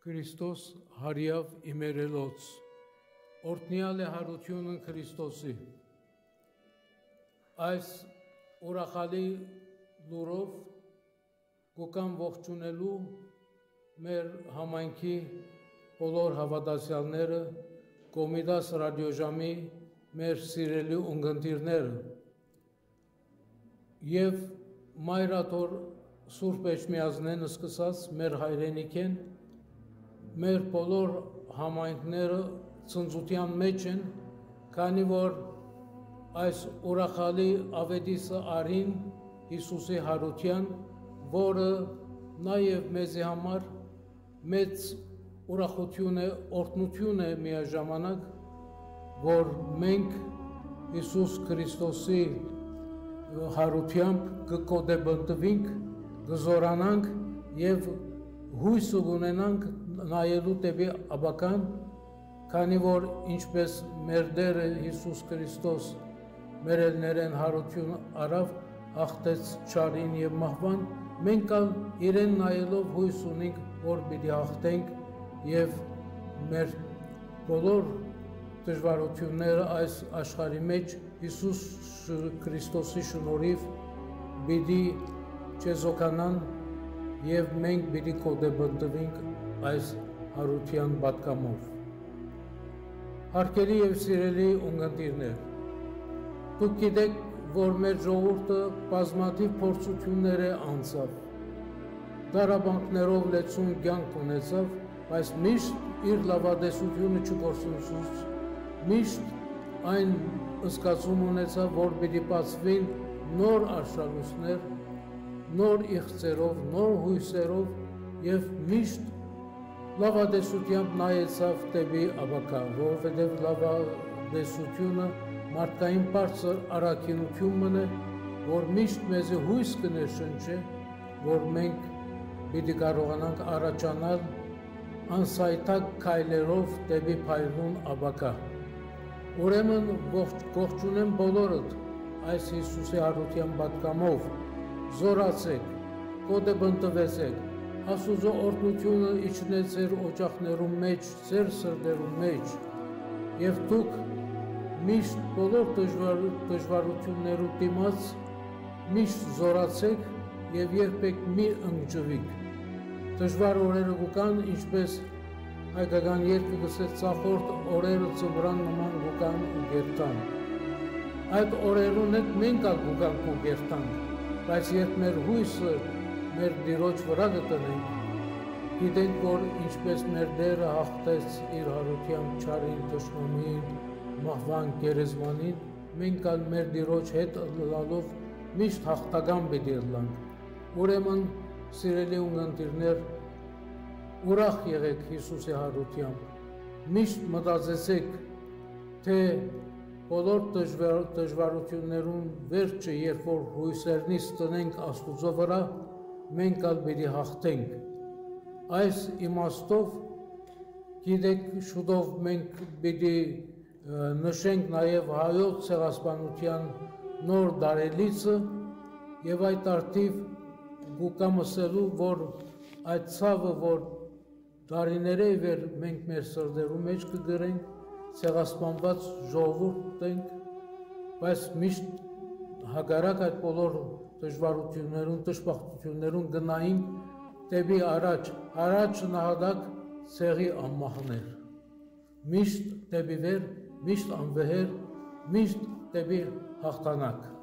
Քրիստոս հարյավ իմերելոց, օրհնյալ է հարությունն Քրիստոսի։ Այս ուրախալի լուրով գուկան ողջունելու մեր համայնքի բոլոր հավատացյալները, Կոմիտաս ռադիոժամի մեր սիրելի ունկնդիրները եւ Մայրաթոր Սուրբ Էջմիածնեն սկսած մեր հայրենիքեն մեր բոլոր համայնքները ցնծության մեջ են, քանի որ այս ուրախալի ավետիսը արին Հիսուսի հարության, որը նաև մեզի համար մեծ ուրախություն է, օրհնություն է միաժամանակ, որ մենք Հիսուս Քրիստոսի հարությամբ կկոդեբնտվենք, կզորանանք եւ հույս ունենանք նայելու դեպի աբական, քանի որ ինչպես մեր Տերը Հիսուս Քրիստոս մեր elներեն հարություն արավ, հաղթեց չարին եւ մահվան, մենք ալ իրեն նայելով հույս ունենք, որ պիտի հաղթենք եւ մեր բոլոր դժվարությունները այս աշխարհի մեջ Հիսուս Քրիստոսի շնորհիվ պիտի չեզոքանան եւ մենք պիտի կոդեբնտվենք այս հարության պատգամով։ Հարգելի եւ սիրելի ունկնդիրներ, դուք գիտեք, որ մեր ժողովուրդը բազմաթիվ փորձություններ է անցավ, դարաբանքներով լեցուն կյանք ունեցավ, բայց միշտ իր լավատեսությունը չկորցնուց, միշտ այն զգացում ունեցավ, որ պիտի բացվին նոր արշալույսներ, նոր իղձերով, նոր հույսերով եւ միշտ լավատեսությամբ նայեցավ դեպի աբակա, որովհետև լավատեսությունը մարդկային բարձր առաքինություն է, որ միշտ մեզ հույս կներշնչի, որ մենք պիտի կարողանանք առաջանալ անսայթակ քայլերով դեպի փայլուն աբակա։ Ուրեմն ողջունեմ բոլորդ այս Հիսուսի հարության պատգամով, զորացեք, կոդեբնտվեցեք, Աստուծո օրհնությունը իջնե ձեր օջախներում մեջ, ձեր սրտերում մեջ, եւ դուք միշտ բոլոր դժվարություններու դիմաց միշտ զորացեք եւ երբեք մի ընկճվիք։ Դժվար օրերը կան, ինչպես հայկական երկը գսեց ծախորդ օրերը ծմրան նման կան ու գերտան։ Այդ օրերուն հետ մենք ալ կգանք ու գերտանք, բայց երբ մեր հույսը մեր Տիրոջ վրա կտնենք, գիտենք, որ ինչպես մեր Տերը հաղթեց իր հարությամբ չարին, թշնամին, մահվան, գերեզմանին, մենք ալ մեր Տիրոջ հետ լալով միշտ հաղթական պիտի ըլլանք։ Ուրեմն, սիրելի ունկնդիրներ, ուրախ եղեք Հիսուսի հարությամբ, միշտ մտածեցեք, թե բոլոր դժվարություններուն վերջը, երբ որ հույսերնից տնենք Աստուծո վրա, մենք ալ պիտի հաղթենք։ Այս իմաստով գիտեք շուտով մենք պիտի նշենք նաև հայոց ցեղասպանության նոր դարելիցը եւ այդ արդիվ գուկամսելու, որ այդ ցավը, որ դարիների վեր մենք մեր սրտերում մեջ կգրենք, ցեղասպանված ժողովուրդ ենք, բայց միշտ հակառակ այդ բոլոր դժվարություններուն, դժբախտություններուն գնային դեպի առաջ նահատակ ցեղի անմահներ, միշտ դեպի վեր, միշտ անվեհեր, միշտ դեպի հաղթանակ։